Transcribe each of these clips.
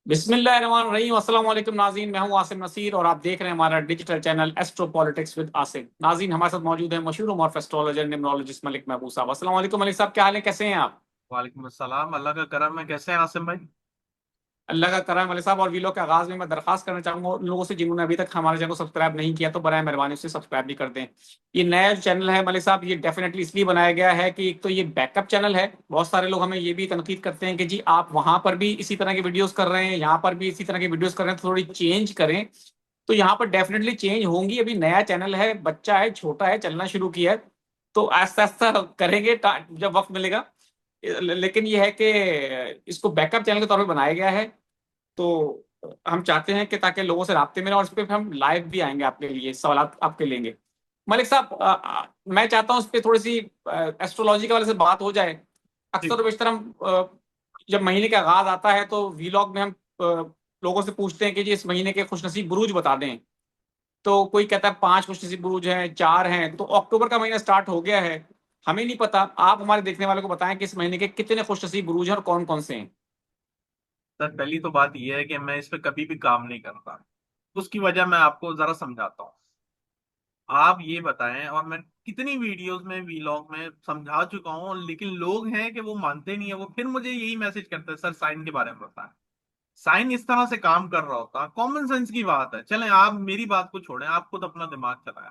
बिस्मिल्लाहिर्रहमानिर्रहीम। अस्सलाम वालेकुम नाज़रीन, मैं हूं आसिम नसीर और आप देख रहे हैं हमारा digital channel astro politics with Asim. नाज़रीन, हमारे साथ मौजूद है मशहूर मॉर्फ एस्ट्रोलॉजर न्यूमरोलॉजिस्ट मलिक महबूब साहब। अस्सलाम वालेकुम मलिक साहब, क्या हाल है, कैसे हैं आप? वालेकुम अस्सलाम। अल्लाह का करम है। कैसे हैं आसिम भाई? अल्लाह का करम मलिक साहब। और वीडियो के आगाज में मैं दरखास्त करना चाहूंगा उन लोगों से जिन्होंने अभी तक हमारे चैनल को सब्सक्राइब नहीं किया तो बराए मेहरबानी से सब्सक्राइब भी कर दें। ये नया जो चैनल है मलिक साहब, ये डेफिनेटली इसलिए बनाया गया है कि एक तो ये बैकअप चैनल है। बहुत सारे लोग हमें ये भी तनकीद करते हैं कि जी आप वहां पर भी इसी तरह की वीडियोस कर रहे हैं, यहाँ पर भी इसी तरह की वीडियोस कर रहे हैं, तो थोड़ी चेंज करें। तो यहाँ पर डेफिनेटली चेंज होंगी। अभी नया चैनल है, बच्चा है, छोटा है, चलना शुरू किया है, तो आस्ता आस्ता करेंगे जब वक्त मिलेगा। लेकिन ये है कि इसको बैकअप चैनल के तौर पर बनाया गया है। तो हम चाहते हैं कि ताकि लोगों से राब्ते में रहें और इस पे हम लाइव भी आएंगे, आपके लिए सवाल आपके लेंगे। मलिक साहब, मैं चाहता हूँ इस पे थोड़ी सी एस्ट्रोलॉजी के वाले से बात हो जाए। जी। अक्सर बेशतर हम जब महीने का आगाज आता है तो वीलॉग में हम लोगों से पूछते हैं कि जी इस महीने के खुशनसीब बुरूज बता दें। तो कोई कहता है 5 खुशनसीब बुरूज हैं, 4 हैं। तो अक्टूबर का महीना स्टार्ट हो गया है, हमें नहीं पता। आप हमारे देखने वालों को बताएं कि इस महीने के कितने खुशनसीब बुरूज हैं और कौन कौन से हैं। सर, पहली तो बात यह है कि मैं इस पे कभी भी काम नहीं करता। उसकी वजह मैं आपको जरा समझाता हूँ। आप ये बताएं, और मैं कितनी वीडियोस में वीलॉग में समझा चुका हूँ, लेकिन लोग हैं कि वो मानते नहीं है। वो फिर मुझे यही मैसेज करते हैं, सर साइन के बारे में बताएं। साइन इस तरह से काम कर रहा होता, कॉमन सेंस की बात है। चलें, आप मेरी बात को छोड़ें, आप खुद अपना दिमाग चलाएं।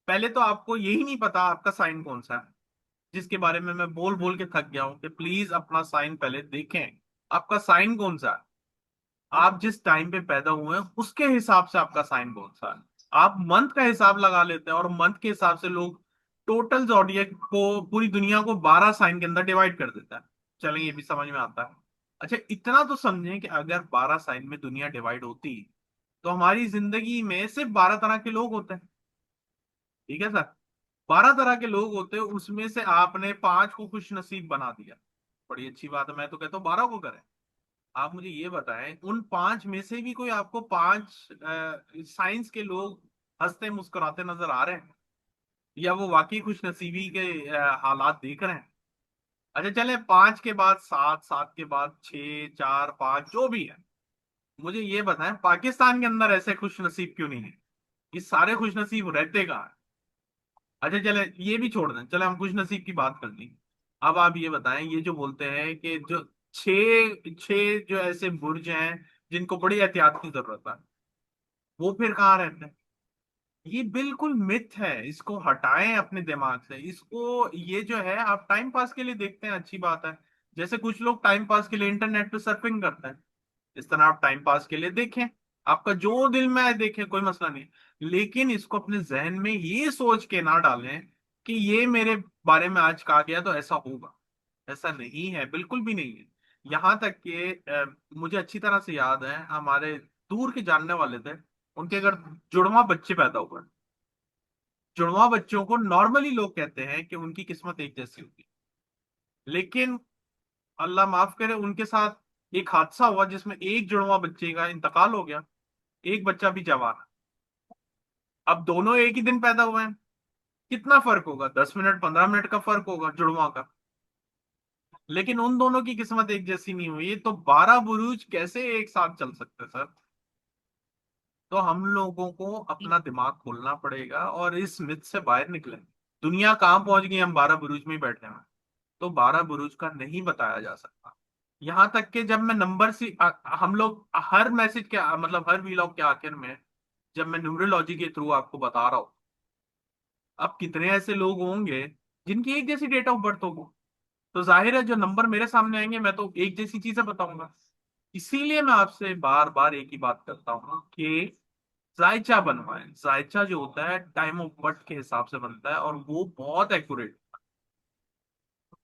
पहले तो आपको यही नहीं पता आपका साइन कौन सा है, जिसके बारे में मैं बोल बोल के थक गया हूं कि प्लीज अपना साइन पहले देखें। आपका साइन कौन सा है? आप जिस टाइम पे पैदा हुए हैं उसके हिसाब से आपका साइन कौन सा है। आप मंथ का हिसाब लगा लेते हैं, और मंथ के हिसाब से लोग टोटल जॉडियक को, पूरी दुनिया को 12 साइन के अंदर डिवाइड कर देता है। चलें, ये भी समझ में आता है। अच्छा, इतना तो समझें कि अगर 12 साइन में दुनिया डिवाइड होती तो हमारी जिंदगी में सिर्फ 12 तरह के लोग होते हैं। ठीक है सर? 12 तरह के लोग होते हैं, उसमें से आपने 5 को खुश नसीब बना दिया। बड़ी अच्छी बात है, मैं तो कहता हूँ 12 को करें। आप मुझे ये बताएं, उन 5 में से भी कोई आपको 5 साइंस के लोग हंसते मुस्कुराते नजर आ रहे हैं, या वो वाकई खुश नसीबी के हालात देख रहे हैं? अच्छा चले, 5 के बाद 7, 7 के बाद 6, 4, 5, जो भी है, मुझे ये बताएं पाकिस्तान के अंदर ऐसे खुश नसीब क्यों नहीं है? ये सारे खुश नसीब रहते कहाँ हैं? अच्छा चले, ये भी छोड़ दें, चले हम खुश नसीब की बात कर ली। अब आप ये बताएं, ये जो बोलते हैं कि जो छह छह जो ऐसे बुर्ज हैं जिनको बड़ी एहतियात की जरूरत है, वो फिर कहाँ रहते हैं? ये बिल्कुल मिथ है, इसको हटाएं अपने दिमाग से इसको। ये जो है, आप टाइम पास के लिए देखते हैं, अच्छी बात है। जैसे कुछ लोग टाइम पास के लिए इंटरनेट पे सर्फिंग करते हैं, इस तरह आप टाइम पास के लिए देखें। आपका जो दिल में आए देखें, कोई मसला नहीं। लेकिन इसको अपने जहन में ये सोच के ना डालें कि ये मेरे बारे में आज कहा गया तो ऐसा होगा। ऐसा नहीं है, बिल्कुल भी नहीं है। यहाँ तक कि मुझे अच्छी तरह से याद है, हमारे दूर के जानने वाले थे, उनके अगर जुड़वा बच्चे पैदा हुए, जुड़वा बच्चों को नॉर्मली लोग कहते हैं कि उनकी किस्मत एक जैसी होगी। लेकिन अल्लाह माफ करे, उनके साथ एक हादसा हुआ जिसमें एक जुड़वा बच्चे का इंतकाल हो गया। एक बच्चा भी जवान है। अब दोनों एक ही दिन पैदा हुए हैं। कितना फर्क होगा? 10 मिनट, 15 मिनट का फर्क होगा जुड़वा का। लेकिन उन दोनों की किस्मत एक जैसी नहीं हुई, तो 12 बुरूज कैसे एक साथ चल सकते सर? तो हम लोगों को अपना दिमाग खोलना पड़ेगा और इस मिथ से बाहर निकले। दुनिया कहाँ पहुंच गई, हम 12 बुरूज में ही बैठे हैं। तो 12 बुरूज का नहीं बताया जा सकता। यहाँ तक कि जब मैं नंबर सी हम लोग हर मैसेज के मतलब हर वीलॉग के आखिर में, जब मैं न्यूमरोलॉजी के थ्रू आपको बता रहा हूँ, अब कितने ऐसे लोग होंगे जिनकी एक जैसी डेट ऑफ बर्थ होगी, तो जाहिर है जो नंबर मेरे सामने आएंगे मैं तो एक जैसी चीजें बताऊंगा। इसीलिए मैं आपसे बार बार एक ही बात करता हूँ कि जायचा बनवाएं। जायचा जो होता है टाइम ऑफ बर्थ के हिसाब से बनता है, और वो बहुत एक्यूरेट।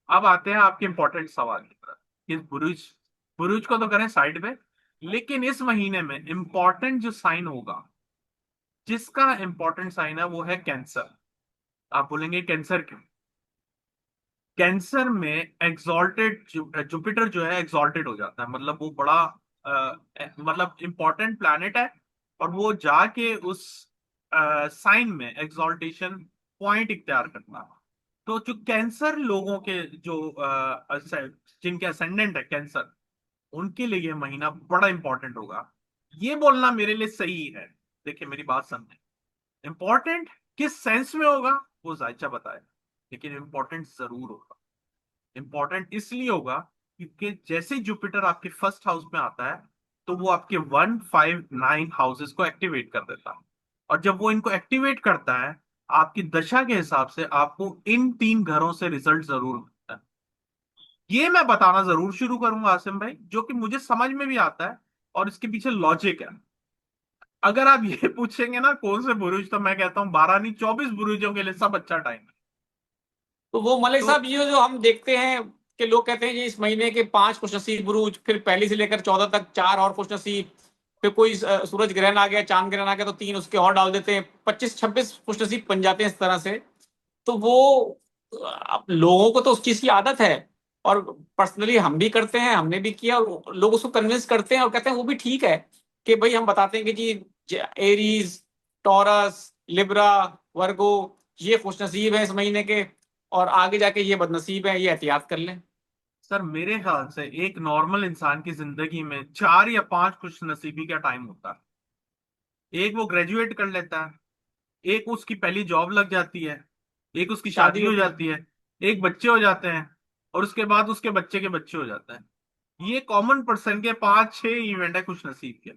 अब आते हैं आपके इंपॉर्टेंट सवाल की तरफ। इस बुरुज बुरुज को तो करें साइड में, लेकिन इस महीने में इंपॉर्टेंट जो साइन होगा, जिसका इंपॉर्टेंट साइन है वो है कैंसर। आप बोलेंगे कैंसर क्यों? कैंसर में एग्जॉल्टेड जुपिटर जो है एग्जॉल्टेड हो जाता है, मतलब वो बड़ा मतलब इंपॉर्टेंट प्लैनेट है। और वो जाके उस साइन में एग्जॉल्टेशन पॉइंट इख्तियार करता है। तो जो कैंसर लोगों के जो जिनके असेंडेंट है कैंसर, उनके लिए ये महीना बड़ा इंपॉर्टेंट होगा। ये बोलना मेरे लिए सही है। देखिए मेरी बात समझे, इंपॉर्टेंट किस सेंस में होगा वो जायचा बताए, लेकिन इंपॉर्टेंट जरूर होगा। इंपॉर्टेंट इसलिए होगा क्योंकि जैसे जुपिटर आपके फर्स्ट हाउस में आता है तो वो आपके 1 5 9 हाउसेस को एक्टिवेट कर देता है। और जब वो इनको एक्टिवेट करता है, आपकी दशा के हिसाब से आपको इन 3 घरों से रिजल्ट जरूर मिलता है। ये मैं बताना जरूर शुरू करूंगा आसिम भाई, जो कि मुझे समझ में भी आता है और इसके पीछे लॉजिक है। अगर आप ये पूछेंगे ना कौन से बुरुज, तो मैं कहता हूँ 12 नहीं 24 बुरुजों के लिए सब अच्छा टाइम है। तो वो मलिक तो साहब, ये जो हम देखते हैं कि लोग कहते हैं कि इस महीने के 5 खुशनसीब बुरूज, फिर पहली से लेकर 14 तक 4 और खुशनसीब, फिर कोई सूरज ग्रहण आ गया, चांद ग्रहण आ गया तो 3 उसके और डाल देते हैं, 25 26 खुशनसीब बन जाते हैं इस तरह से। तो वो अब लोगों को तो उस चीज की आदत है, और पर्सनली हम भी करते हैं, हमने भी किया, और लोग उसको कन्विंस करते हैं और कहते हैं वो भी ठीक है कि भाई हम बताते हैं कि जी एरीज, टॉरस, लिब्रा, वर्गो ये खुशनसीब है इस महीने के, और आगे जाके ये बदनसीब है, ये एहतियात कर लें। सर मेरे ख्याल से एक नॉर्मल इंसान की जिंदगी में 4 या 5 खुश नसीबी का टाइम होता है। एक वो ग्रेजुएट कर लेता है, एक उसकी पहली जॉब लग जाती है, एक उसकी शादी शादी हो होती है। जाती है, एक बच्चे हो जाते हैं, और उसके बाद उसके बच्चे के बच्चे हो जाते हैं। ये कॉमन पर्सन के 5 6 इवेंट है खुश नसीब के।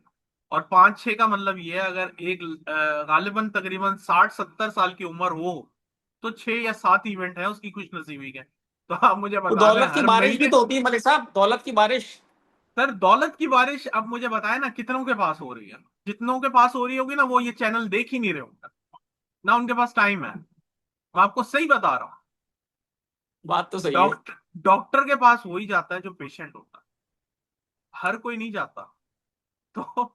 और 5 6 का मतलब ये है, अगर एक गालिबन तकरीबन 60 70 साल की उम्र हो तो 6 या 7 इवेंट है उसकी खुश नसीबी के। तो आप मुझे तो बता दें दौलत की हर बारिश भी महीने। तो होती है मलिक साहब, दौलत की बारिश। सर दौलत की बारिश अब मुझे बताए ना कितनों के पास हो रही है। जितनों के पास हो रही होगी ना वो ये चैनल देख ही नहीं रहे होंगे, ना उनके पास टाइम है। मैं आपको सही बता रहा हूँ। बात तो सही है। डॉक्टर डॉक्टर के पास वही जाता है जो पेशेंट होता है, हर कोई नहीं जाता। तो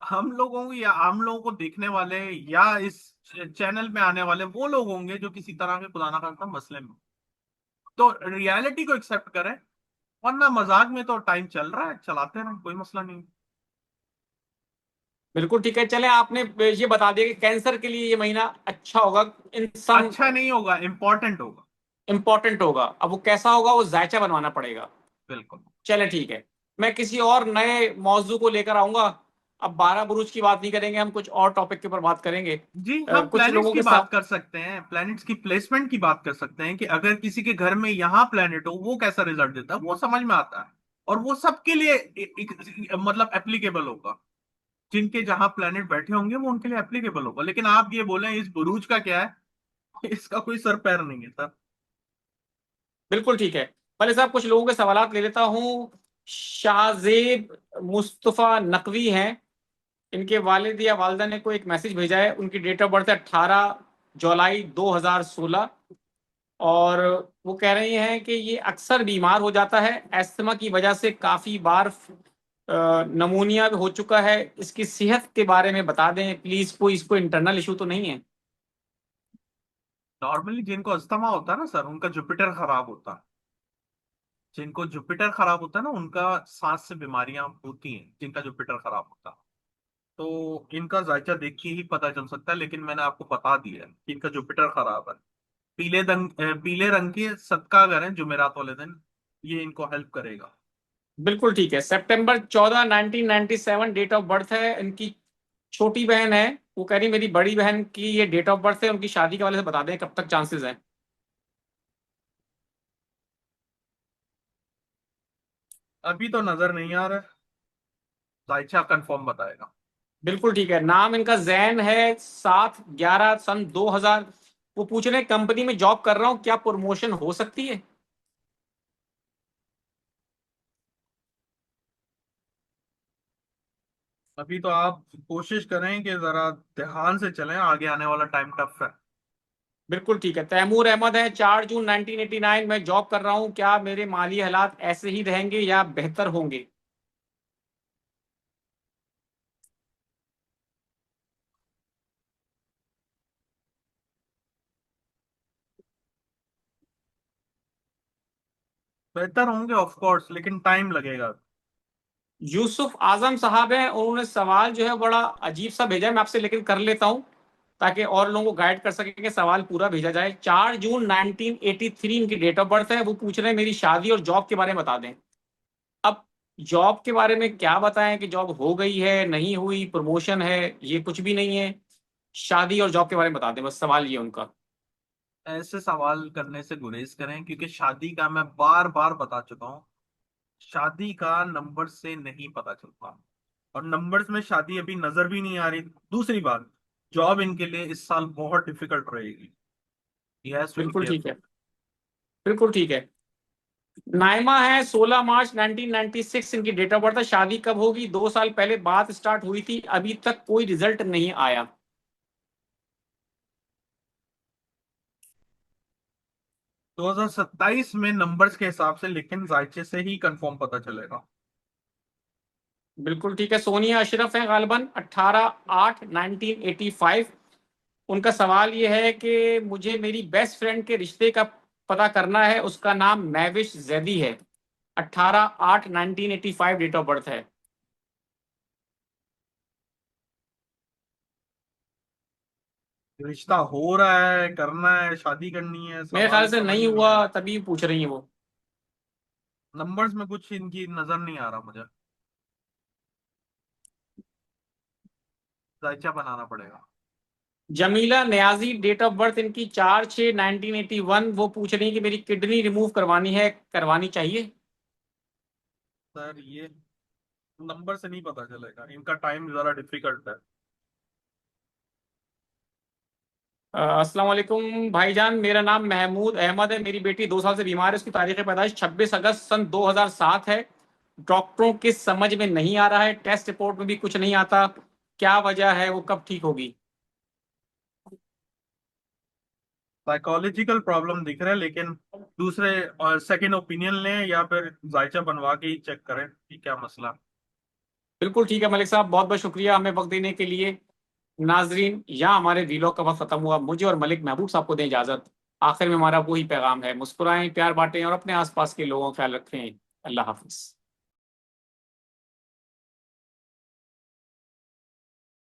हम लोगों को या आम लोगों को देखने वाले या इस चैनल में आने वाले वो लोग होंगे जो किसी तरह के खुदा ना खास्ता मसले में। तो रियलिटी को एक्सेप्ट करें, वरना मजाक में तो टाइम चल रहा है, चलाते रहें, कोई मसला नहीं। बिल्कुल ठीक है, चले आपने ये बता दिया कि कैंसर के लिए ये महीना अच्छा होगा इन सम, अच्छा नहीं होगा, इंपॉर्टेंट होगा। इंपॉर्टेंट होगा। अब वो कैसा होगा वो जायचा बनवाना पड़ेगा। बिल्कुल। चले ठीक है, मैं किसी और नए मौजू को लेकर आऊंगा। अब 12 बुरुज की बात नहीं करेंगे, हम कुछ और टॉपिक के ऊपर बात करेंगे। जी हम कुछ प्लैनेट्स लोगों की के बात साथ। कर सकते हैं, प्लैनेट्स की प्लेसमेंट की बात कर सकते हैं कि अगर किसी के घर में यहाँ प्लैनेट हो वो कैसा रिजल्ट देता है, वो समझ में आता है। और वो सबके लिए मतलब एप्लीकेबल होगा। जिनके जहां प्लैनेट बैठे होंगे वो उनके लिए एप्लीकेबल होगा। लेकिन आप ये बोलें इस बुरूज का क्या है, इसका कोई सर पैर नहीं है सर। बिल्कुल ठीक है। पहले साहब कुछ लोगों के सवालात ले लेता हूँ। शाहजेब मुस्तफ़ा नकवी हैं, इनके वालिद या वालदा ने कोई एक मैसेज भेजा है। उनकी डेट ऑफ बर्थ है 18 जुलाई 2016, और वो कह रही हैं कि ये अक्सर बीमार हो जाता है, एस्थमा की वजह से काफी बार नमूनिया भी हो चुका है। इसकी सेहत के बारे में बता दें प्लीज, कोई इसको इंटरनल इशू तो नहीं है? नॉर्मली जिनको अस्थमा होता है ना सर, उनका जुपिटर खराब होता है। जिनको जुपिटर खराब होता है ना उनका सांस से बीमारियां होती हैं, जिनका जुपिटर खराब होता है। तो इनका जायचा देख के ही पता चल सकता है, लेकिन मैंने आपको बता दिया है कि इनका जुपिटर खराब है। पीले रंग के सदका करें जुमेरात वाले दिन, ये इनको हेल्प करेगा। बिल्कुल ठीक है। September 14 1997 डेट ऑफ बर्थ है इनकी। छोटी बहन है, वो कह रही मेरी बड़ी बहन की ये डेट ऑफ बर्थ है, उनकी शादी के वाले से बता दें कब तक चांसेस हैं। अभी तो नजर नहीं आ रहा है, जायचा कंफर्म बताएगा। बिल्कुल ठीक है। नाम इनका जैन है, 7/11 सन 2000। वो पूछ रहे हैं कंपनी में जॉब कर रहा हूँ, क्या प्रमोशन हो सकती है? अभी तो आप कोशिश करें कि जरा ध्यान से चलें, आगे आने वाला टाइम टफ है। बिल्कुल ठीक है। तैमूर अहमद है, 4 जून 1989, मैं जॉब कर रहा हूँ, क्या मेरे माली हालात ऐसे ही रहेंगे या बेहतर होंगे? बेहतर होंगे ऑफ कोर्स, लेकिन टाइम लगेगा। यूसुफ आजम साहब हैं, उन्होंने सवाल जो है बड़ा अजीब सा भेजा है, मैं आपसे लेकिन कर लेता हूं ताकि और लोगों को गाइड कर सके कि सवाल पूरा भेजा जाए। 4 जून 1983 इनकी डेट ऑफ बर्थ है। वो पूछ रहे हैं मेरी शादी और जॉब के बारे में बता दें। अब जॉब के बारे में क्या बताएं कि जॉब हो गई है, नहीं हुई, प्रमोशन है, ये कुछ भी नहीं है। शादी और जॉब के बारे में बता दें, बस सवाल ये उनका। ऐसे सवाल करने से गुरेज करें, क्योंकि शादी का मैं बार बार बता चुका हूँ, शादी का नंबर से नहीं पता चलता, और नंबर्स में शादी अभी नजर भी नहीं आ रही। दूसरी बात, जॉब इनके लिए इस साल बहुत डिफिकल्ट रहेगी। ही हैज टू बी बिल्कुल ठीक है। केयरफुल। बिल्कुल ठीक है। नाइमा है, 16 मार्च 1996 इनकी डेट ऑफ बर्थ है। शादी कब होगी? 2 साल पहले बात स्टार्ट हुई थी, अभी तक कोई रिजल्ट नहीं आया। 2027 में नंबर्स के हिसाब से, लेकिन जायचे से ही कंफर्म पता चलेगा। बिल्कुल ठीक है। सोनिया अशरफ है गालिबन, 18/8/1985। उनका सवाल ये है कि मुझे मेरी बेस्ट फ्रेंड के रिश्ते का पता करना है, उसका नाम मैविश जैदी है। 18/8/1985 डेट ऑफ बर्थ है। रिश्ता हो रहा है, करना है, शादी करनी है, मेरे ख्याल सवाल से समझ नहीं ही नहीं हुआ, आया। तभी पूछ रही है वो। नंबर्स में कुछ इनकी नजर नहीं आ रहा मुझे। जायचा बनाना पड़ेगा। Jamila Niazi, date of birth इनकी 4/6/1981। वो पूछ रही है कि मेरी किडनी रिमूव करवानी है, करवानी चाहिए? सर ये नंबर से नहीं पता चलेगा, इनका टाइम जरा डिफिकल्ट है। अस्सलाम वालेकुम भाईजान, मेरा नाम महमूद अहमद है। मेरी बेटी 2 साल से बीमार है। उसकी तारीख पैदाइश 26 अगस्त सन 2007 है। डॉक्टरों के समझ में नहीं आ रहा है, टेस्ट रिपोर्ट में भी कुछ नहीं आता। क्या वजह है? वो कब ठीक होगी? साइकोलॉजिकल प्रॉब्लम दिख रहा है, लेकिन दूसरे और सेकंड ओपिनियन लें या फिर जायचा बनवा के ही चेक करें कि क्या मसला। बिल्कुल ठीक है मलिक साहब, बहुत बहुत शुक्रिया हमें वक्त देने के लिए। नाजरीन, यहाँ हमारे वीलॉग का वक्त खत्म हुआ। मुझे और मलिक महबूब साहब को दें इजाजत। आखिर में हमारा वही पैगाम है, मुस्कुराएं, प्यार बांटें और अपने आसपास के लोगों का ख्याल रखें। अल्लाह हाफिज।